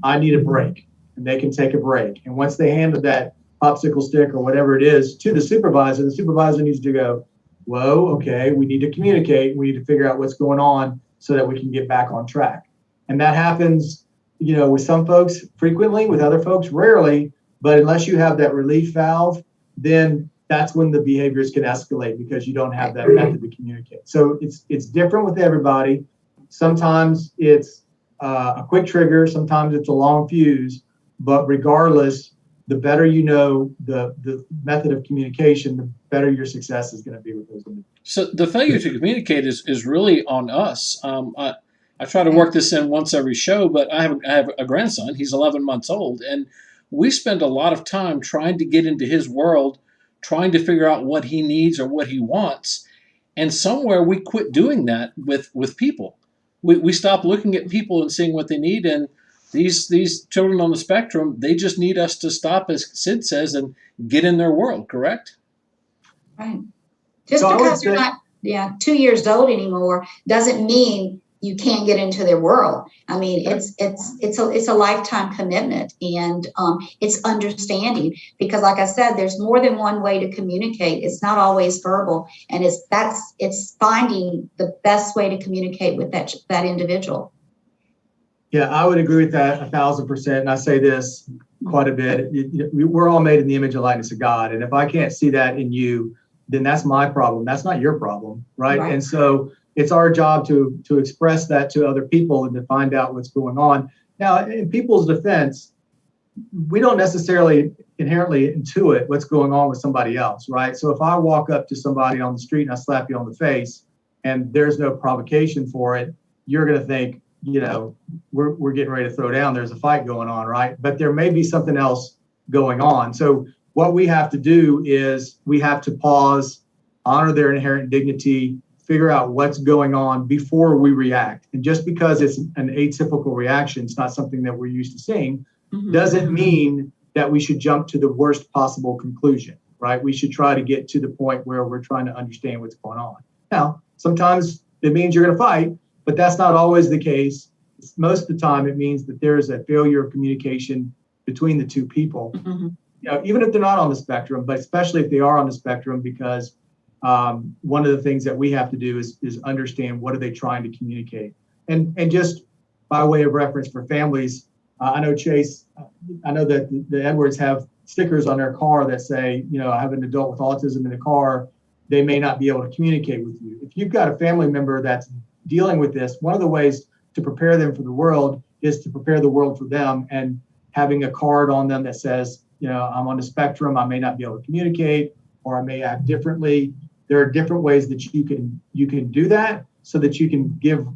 I need a break, and they can take a break. And once they hand that popsicle stick or whatever it is to the supervisor needs to go, whoa, okay, we need to communicate. We need to figure out what's going on so that we can get back on track. And that happens, with some folks frequently, with other folks rarely. But unless you have that relief valve, then that's when the behaviors can escalate, because you don't have that method to communicate. So it's different with everybody. Sometimes it's a quick trigger, sometimes it's a long fuse. But regardless, the better the method of communication, the better your success is going to be with those individuals. So the failure to communicate is really on us. I try to work this in once every show, but I have a grandson. He's 11 months old, and we spend a lot of time trying to get into his world, trying to figure out what he needs or what he wants. And somewhere we quit doing that with people. We stop looking at people and seeing what they need. And these children on the spectrum, they just need us to stop, as Sid says, and get in their world, correct? Right. Just because you're not 2 years old anymore doesn't mean you can't get into their world. I mean, it's a lifetime commitment, and it's understanding, because like I said, there's more than one way to communicate. It's not always verbal, and it's finding the best way to communicate with that individual. Yeah, I would agree with that 1,000%. And I say this quite a bit. We're all made in the image and likeness of God. And if I can't see that in you, then that's my problem. That's not your problem, right? And so it's our job to express that to other people and to find out what's going on. Now, in people's defense, we don't necessarily inherently intuit what's going on with somebody else, right? So if I walk up to somebody on the street and I slap you on the face and there's no provocation for it, you're going to think, we're getting ready to throw down. There's a fight going on, right? But there may be something else going on. So what we have to do is we have to pause, honor their inherent dignity, figure out what's going on before we react. And just because it's an atypical reaction, it's not something that we're used to seeing, doesn't mean that we should jump to the worst possible conclusion, right? We should try to get to the point where we're trying to understand what's going on. Now, sometimes it means you're going to fight, but that's not always the case. Most of the time, it means that there is a failure of communication between the two people, even if they're not on the spectrum, but especially if they are on the spectrum, because one of the things that we have to do is understand what are they trying to communicate. And just by way of reference for families, I know Chase, I know that the Edwards have stickers on their car that say, I have an adult with autism in the car. They may not be able to communicate with you. If you've got a family member that's dealing with this, one of the ways to prepare them for the world is to prepare the world for them, and having a card on them that says, I'm on the spectrum, I may not be able to communicate, or I may act differently. There are different ways that you can do that, so that you can give,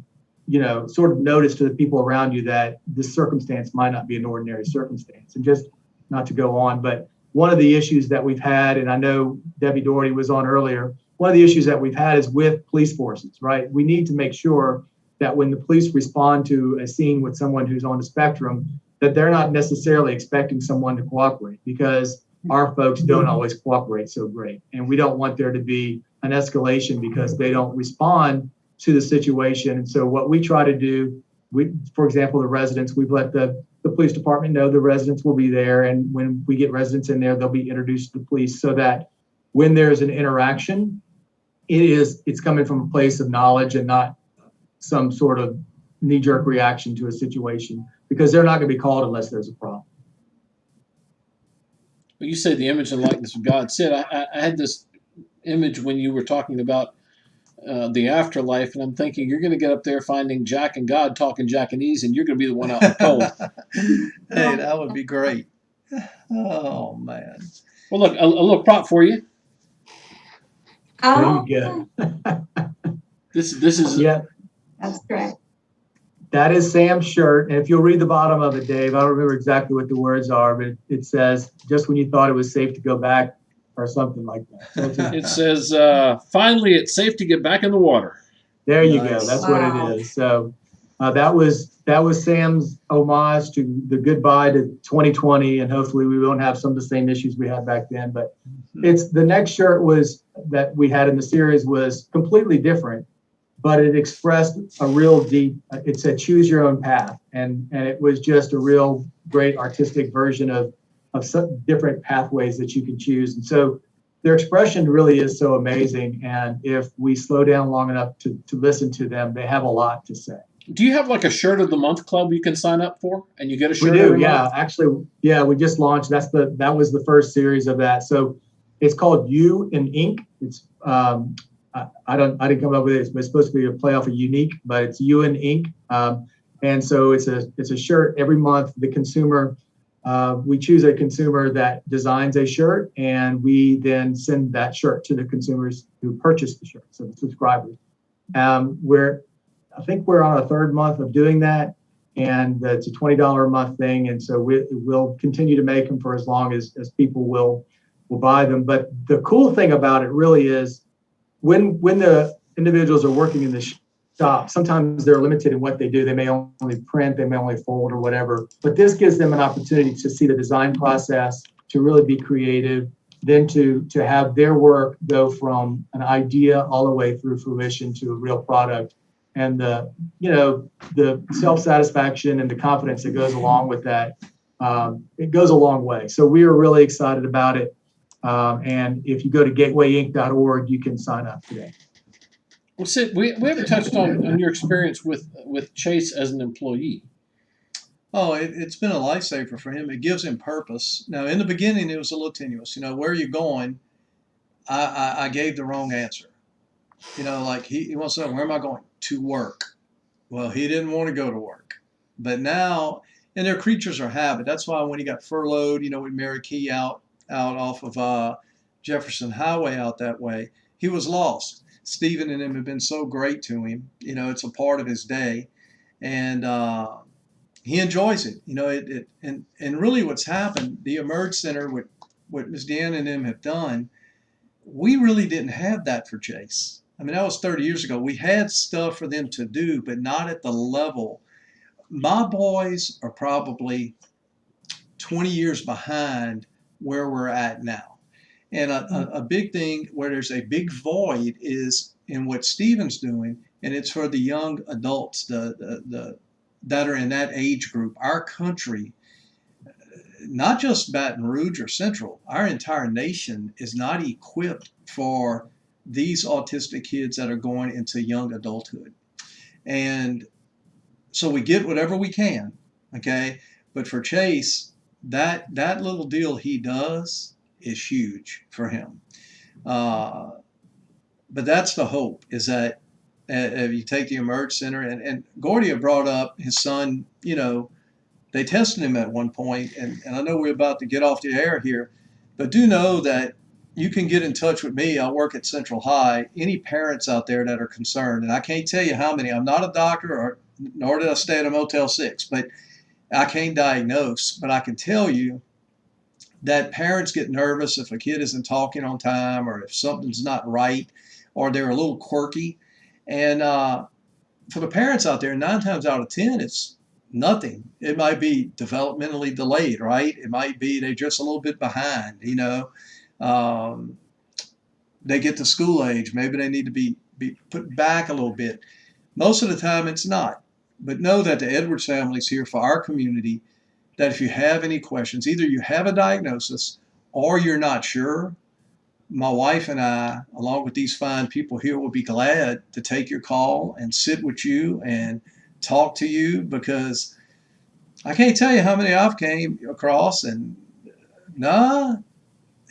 sort of notice to the people around you that this circumstance might not be an ordinary circumstance. And just not to go on, but one of the issues that we've had, and I know Debbie Doherty was on earlier, one of the issues that we've had is with police forces, right? We need to make sure that when the police respond to a scene with someone who's on the spectrum, that they're not necessarily expecting someone to cooperate, because our folks don't always cooperate so great. And we don't want there to be an escalation because they don't respond to the situation. And so what we try to do, for example, the residents, we've let the police department know the residents will be there. And when we get residents in there, they'll be introduced to the police, so that when there's an interaction, it's coming from a place of knowledge and not some sort of knee-jerk reaction to a situation, because they're not going to be called unless there's a problem. Well, you say the image and likeness of God. Sid, I had this image when you were talking about the afterlife, and I'm thinking you're going to get up there finding Jack and God talking Japanese, and you're going to be the one out in the cold. Hey, that would be great. Oh, man. Well, look, a little prop for you. Oh, There you go. This is Yeah, that's great. that is Sam's shirt. And if you'll read the bottom of it, Dave, I don't remember exactly what the words are, but it says, just when you thought it was safe to go back, or something like that. So it says, finally, it's safe to get back in the water. there you Nice. go. That's Wow. what it is. So that was Sam's homage to the goodbye to 2020, and hopefully we won't have some of the same issues we had back then. But it's the next shirt that we had in the series was completely different, but it expressed a real deep. It said choose your own path, and it was just a real great artistic version of some different pathways that you can choose. And so their expression really is so amazing. And if we slow down long enough to listen to them, they have a lot to say. Do you have like a shirt of the month club you can sign up for, and you get a shirt? We do, every yeah. month? Actually, yeah, we just launched. That was the first series of that. So it's called You in Ink. It's I didn't come up with it. It's supposed to be a play off of unique, but it's You in Ink. And so it's a shirt every month. The consumer. We choose a consumer that designs a shirt, and we then send that shirt to the consumers who purchase the shirt, so the subscribers. I think we're on our third month of doing that, and it's a $20 a month thing, and so we'll continue to make them for as long as people will buy them. But the cool thing about it really is when the individuals are working in the shop, sometimes they're limited in what they do. They may only print, they may only fold or whatever, but this gives them an opportunity to see the design process, to really be creative, then to have their work go from an idea all the way through fruition to a real product. And the self-satisfaction and the confidence that goes along with that, it goes a long way. So we are really excited about it. And if you go to gatewayinc.org, you can sign up today. Well, Sid, we haven't touched on your experience with Chase as an employee. Oh, it's been a lifesaver for him. It gives him purpose. Now, in the beginning, it was a little tenuous. Where are you going? I gave the wrong answer. Like he wants to know, where am I going? To work. Well, he didn't want to go to work. But now, and they're creatures of habit. That's why when he got furloughed, with Mary Key out off of Jefferson Highway out that way, he was lost. Stephen and him have been so great to him. It's a part of his day. And he enjoys it. And really what's happened, the Emerge Center, what Ms. Deanna and them have done, we really didn't have that for Chase. I mean, that was 30 years ago. We had stuff for them to do, but not at the level. My boys are probably 20 years behind where we're at now. And a big thing where there's a big void is in what Stephen's doing, and it's for the young adults, the that are in that age group. Our country, not just Baton Rouge or Central, our entire nation is not equipped for these autistic kids that are going into young adulthood. And so we get whatever we can, okay? But for Chase, that little deal he does is huge for him. But that's the hope, is that if you take the Emerge Center, and Gordy had brought up his son, they tested him at one point, and I know we're about to get off the air here, but do know that you can get in touch with me. I work at Central High. Any parents out there that are concerned, and I can't tell you how many. I'm not a doctor, nor did I stay at a Motel 6, but I can't diagnose. But I can tell you that parents get nervous if a kid isn't talking on time, or if something's not right, or they're a little quirky. And for the parents out there, 9 times out of 10, it's nothing. It might be developmentally delayed, right? It might be they're just a little bit behind, they get to school age. Maybe they need to be put back a little bit. Most of the time it's not. But know that the Edwards family is here for our community, that if you have any questions, either you have a diagnosis or you're not sure, my wife and I, along with these fine people here, will be glad to take your call and sit with you and talk to you, because I can't tell you how many I've came across and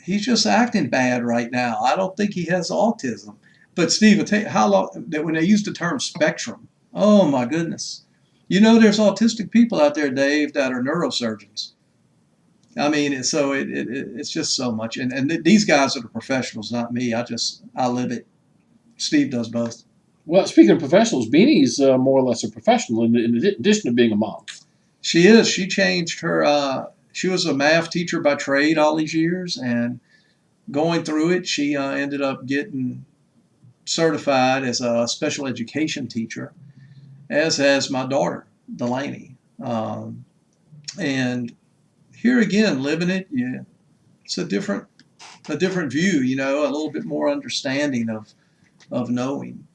he's just acting bad right now. I don't think he has autism. But Steve, tell you how long that when they use the term spectrum, oh my goodness. There's autistic people out there, Dave, that are neurosurgeons. I mean, so it's just so much. And these guys are the professionals, not me. I live it. Steve does both. Well, speaking of professionals, Beanie's more or less a professional in addition to being a mom. She is. She changed her. She was a math teacher by trade all these years, and going through it, she ended up getting certified as a special education teacher, as has my daughter, Delaney. And here again, living it, it's a different view, a little bit more understanding of knowing.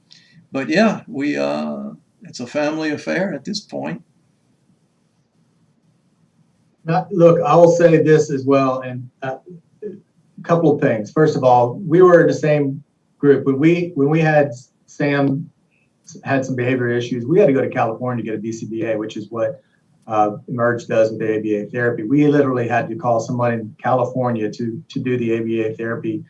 But yeah, it's a family affair at this point. Look, I will say this as well, and a couple of things. First of all, we were in the same group when we had Sam had some behavior issues. We had to go to California to get a BCBA, which is what Emerge does with the ABA therapy. We literally had to call someone in California to do the ABA therapy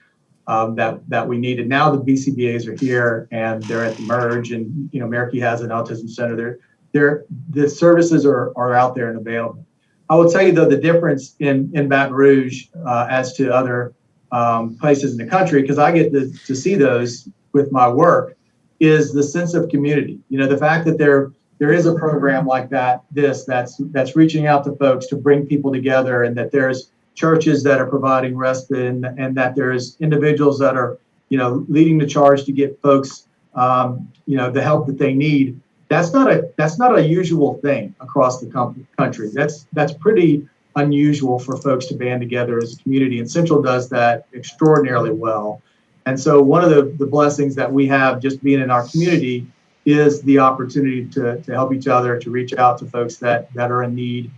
that we needed. Now the BCBAs are here and they're at the Emerge, and Meraki has an autism center. The services are out there and available. I will tell you though, the difference in Baton Rouge as to other places in the country, because I get to see those with my work, is the sense of community. The fact that there is a program like that's reaching out to folks to bring people together, and that there's churches that are providing respite, and that there's individuals that are leading the charge to get folks the help that they need. That's not a usual thing across the country. That's pretty unusual for folks to band together as a community, and Central does that extraordinarily well. And so one of the blessings that we have just being in our community is the opportunity to help each other, to reach out to folks that are in need.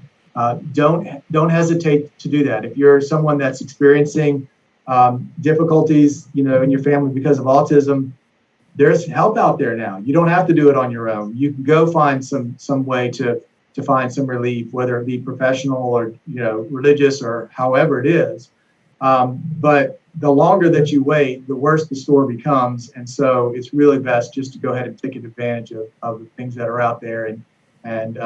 Don't hesitate to do that. If you're someone that's experiencing difficulties, in your family because of autism, there's help out there now. You don't have to do it on your own. You can go find some way to find some relief, whether it be professional or religious or however it is. But the longer that you wait, the worse the story becomes. And so it's really best just to go ahead and take advantage of the things that are out there, and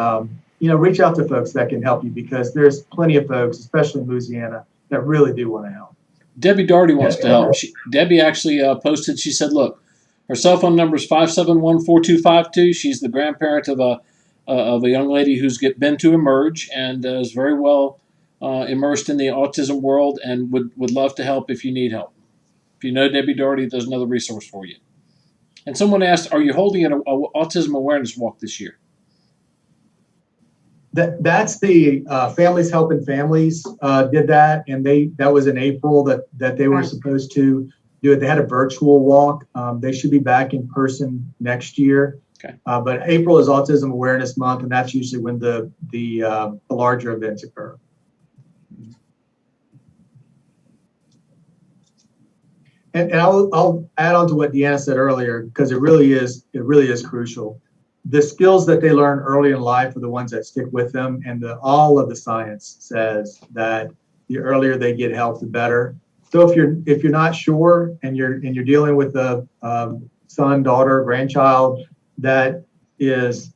reach out to folks that can help you, because there's plenty of folks, especially in Louisiana, that really do want to help. Debbie Doherty wants to help. Debbie actually posted, she said, look, her cell phone number is 571-4252. She's the grandparent of a young lady who's been to Emerge and is very well immersed in the autism world, and would love to help if you need help. If you know Debbie Doherty, there's another resource for you. And someone asked, are you holding an autism awareness walk this year? That's the Families Helping Families did that, and that was in April that they were supposed to do it. They had a virtual walk. They should be back in person next year. Okay. But April is Autism Awareness Month, and that's usually when the larger events occur. And I'll add on to what Deanna said earlier, because it really is crucial. The skills that they learn early in life are the ones that stick with them, and all of the science says that the earlier they get help, the better. So if you're not sure and you're dealing with a son, daughter, grandchild that is,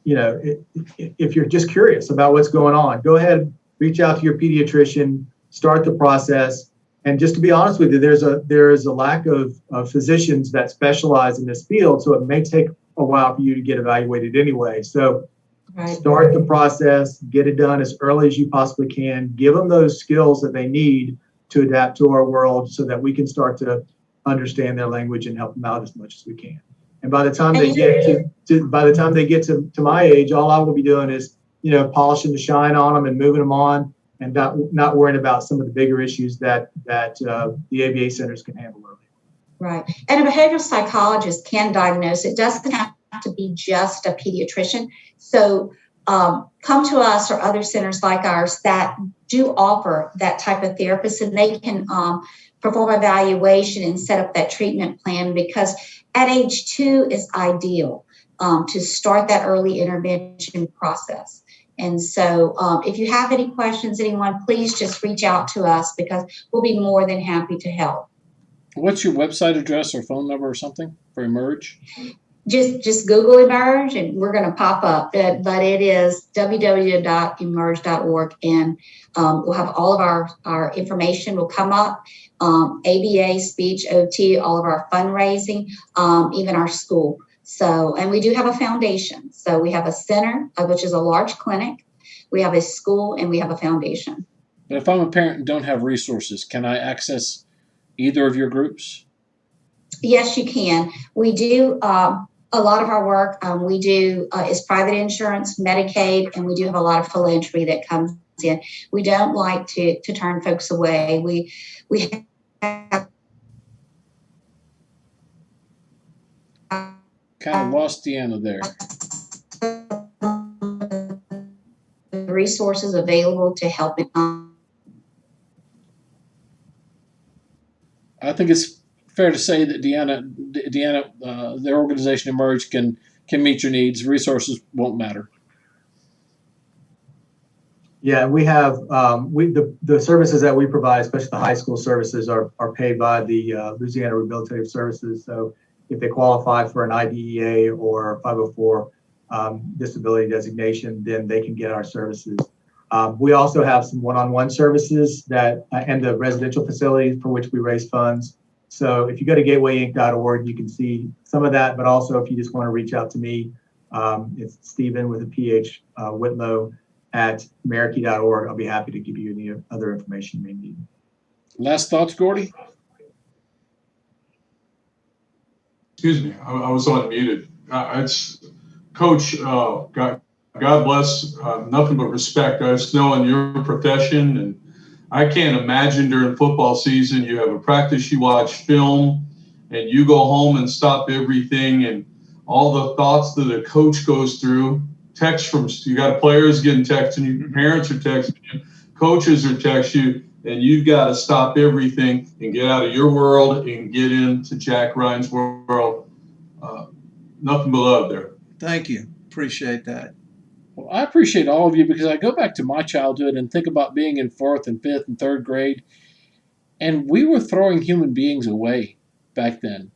if you're just curious about what's going on, go ahead, reach out to your pediatrician, start the process. And just to be honest with you, there is a lack of physicians that specialize in this field, so it may take a while for you to get evaluated anyway. So start the process, get it done as early as you possibly can, give them those skills that they need to adapt to our world so that we can start to understand their language and help them out as much as we can. And by the time they get to my age, all I will be doing is, polishing the shine on them and moving them on, and not worrying about some of the bigger issues that the ABA centers can handle early. Right. And a behavioral psychologist can diagnose. It doesn't have to be just a pediatrician. So come to us or other centers like ours that do offer that type of therapist, and they can perform evaluation and set up that treatment plan, because at age 2 is ideal to start that early intervention process. And so if you have any questions, anyone, please just reach out to us, because we'll be more than happy to help. What's your website address or phone number or something for Emerge? Just Google Emerge and we're going to pop up. But it is www.emerge.org, and we'll have all of our information will come up. ABA, speech, OT, all of our fundraising, even our school. So, and we do have a foundation. So we have a center, which is a large clinic. We have a school, and we have a foundation. But if I'm a parent and don't have resources, can I access either of your groups? Yes, you can. We do a lot of our work. We do is private insurance, Medicaid, and we do have a lot of philanthropy that comes in. We don't like to turn folks away. We have kind of lost Deanna there. Resources available to help. I think it's fair to say that Deanna, their organization Emerge can meet your needs. Resources won't matter. Yeah, we have the services that we provide, especially the high school services, are paid by the Louisiana Rehabilitative Services. So if they qualify for an IDEA or 504 disability designation, then they can get our services. We also have some one-on-one services and the residential facilities for which we raise funds. So if you go to gatewayinc.org, you can see some of that. But also, if you just want to reach out to me, it's Stephen with a PH Whitlow at Amerikey.org. I'll be happy to give you any other information you may need. Last thoughts, Gordy? Excuse me, I was unmuted. It's Coach. God bless. Nothing but respect. I just know in your profession, and I can't imagine during football season you have a practice, you watch film, and you go home and stop everything, and all the thoughts that a coach goes through. Text from you got players getting texting you, parents are texting you, coaches are texting you, and you've got to stop everything and get out of your world and get into Jack Ryan's world. Nothing but love there. Thank you. Appreciate that. Well, I appreciate all of you, because I go back to my childhood and think about being in 4th and 5th and 3rd grade, and we were throwing human beings away back then.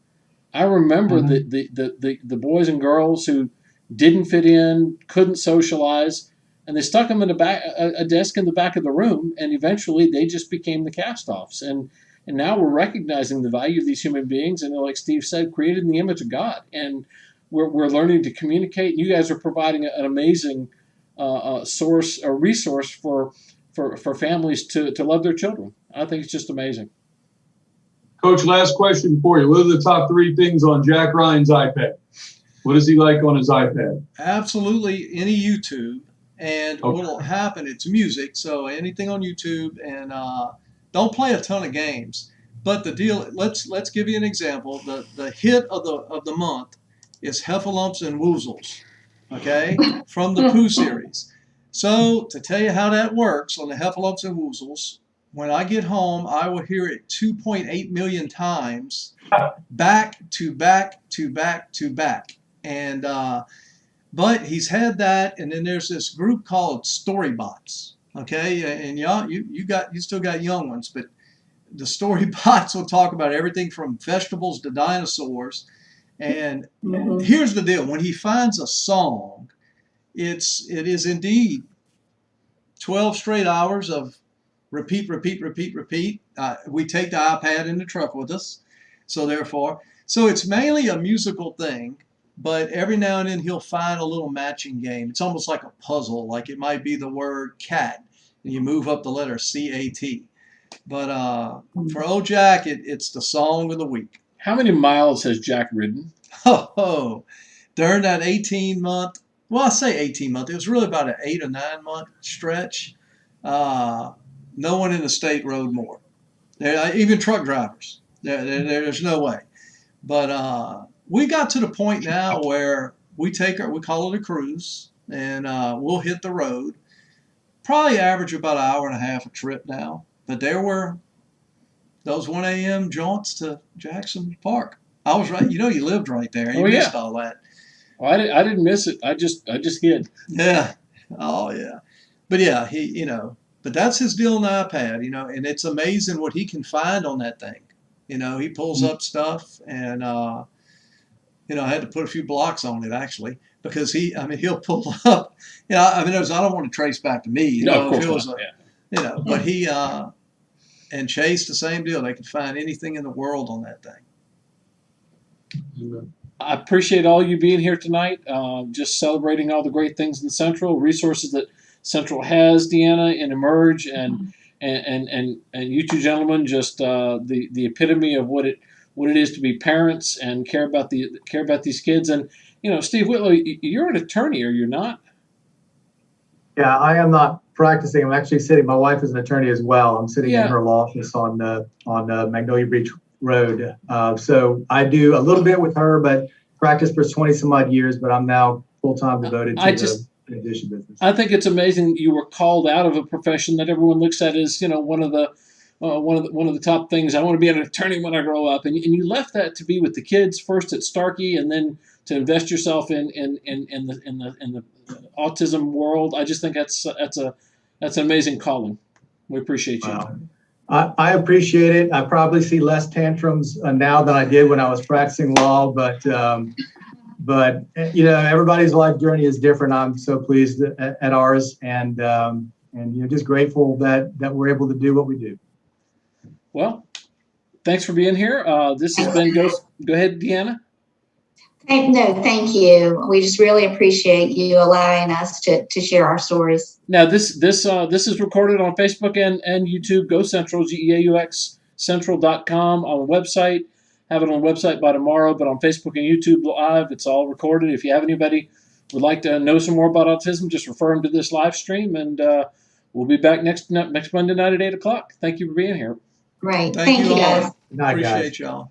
I remember the boys and girls who didn't fit in, couldn't socialize, and they stuck them in a desk in the back of the room, and eventually they just became the cast-offs. And now we're recognizing the value of these human beings, and like Steve said, created in the image of God. And we're learning to communicate. You guys are providing an amazing resource for families to love their children. I think it's just amazing. Coach, last question for you. What are the top 3 things on Jack Ryan's iPad? What is he like on his iPad? Absolutely any YouTube. And Okay. what'll happen, it's music, so anything on YouTube, and don't play a ton of games. But the deal, let's give you an example. The hit of the month is Heffalumps and Woozles, okay, from the Pooh series. So to tell you how that works on the Heffalumps and Woozles, when I get home, I will hear it 2.8 million times, back to back to back to back, and but he's had that, and then there's this group called Storybots, okay, and y'all, you still got young ones, but the Storybots will talk about everything from vegetables to dinosaurs. And here's the deal: when he finds a song, it is indeed 12 straight hours of repeat, repeat, repeat, repeat. We take the iPad in the truck with us, so it's mainly a musical thing. But every now and then he'll find a little matching game. It's almost like a puzzle. Like it might be the word cat, and you move up the letter CAT. But for old Jack, it's the song of the week. How many miles has Jack ridden? Oh, during that 18-month, well, I say 18-month, it was really about an 8 or 9 month stretch. No one in the state rode more. Even truck drivers. There's no way. But we got to the point now where we call it a cruise, and we'll hit the road. Probably average about an hour and a half a trip now. But there were those 1 a.m. jaunts to Jackson Park. I was right. You lived right there. You missed all that. Well, I didn't miss it. I just hid. Yeah. Oh, yeah. But yeah, but that's his deal on the iPad, and it's amazing what he can find on that thing. He pulls up stuff, and, I had to put a few blocks on it actually, because he'll pull up, I don't want to trace back to me, No, of course if it was not. but he, and Chase, the same deal. They can find anything in the world on that thing. I appreciate all you being here tonight, just celebrating all the great things in Central, resources that Central has, Deanna, and Emerge, and you two gentlemen, just the epitome of what it is to be parents and care about these kids. And Steve Whitlow, you're an attorney, are you not? Yeah, I am not practicing. I'm actually sitting. My wife is an attorney as well. I'm sitting in her law office on Magnolia Beach Road. So I do a little bit with her, but practiced for 20 some odd years. But I'm now full time devoted to the transition business. I think it's amazing you were called out of a profession that everyone looks at as one of the top things. I want to be an attorney when I grow up, and you left that to be with the kids first at Starkey, and then to invest yourself in the autism world. I just think that's an amazing calling. We appreciate you. Wow. I appreciate it. I probably see less tantrums now than I did when I was practicing law, but everybody's life journey is different. I'm so pleased at ours, and just grateful that we're able to do what we do. Well, thanks for being here. This has been Go ahead, Deanna. No, thank you. We just really appreciate you allowing us to share our stories. Now, this is recorded on Facebook and YouTube. Go Central, GEAUX Central.com on the website. Have it on the website by tomorrow, but on Facebook and YouTube Live, it's all recorded. If you have anybody who would like to know some more about autism, just refer them to this live stream, and we'll be back next Monday night at 8 o'clock. Thank you for being here. Right. Thank you guys. all. Appreciate y'all.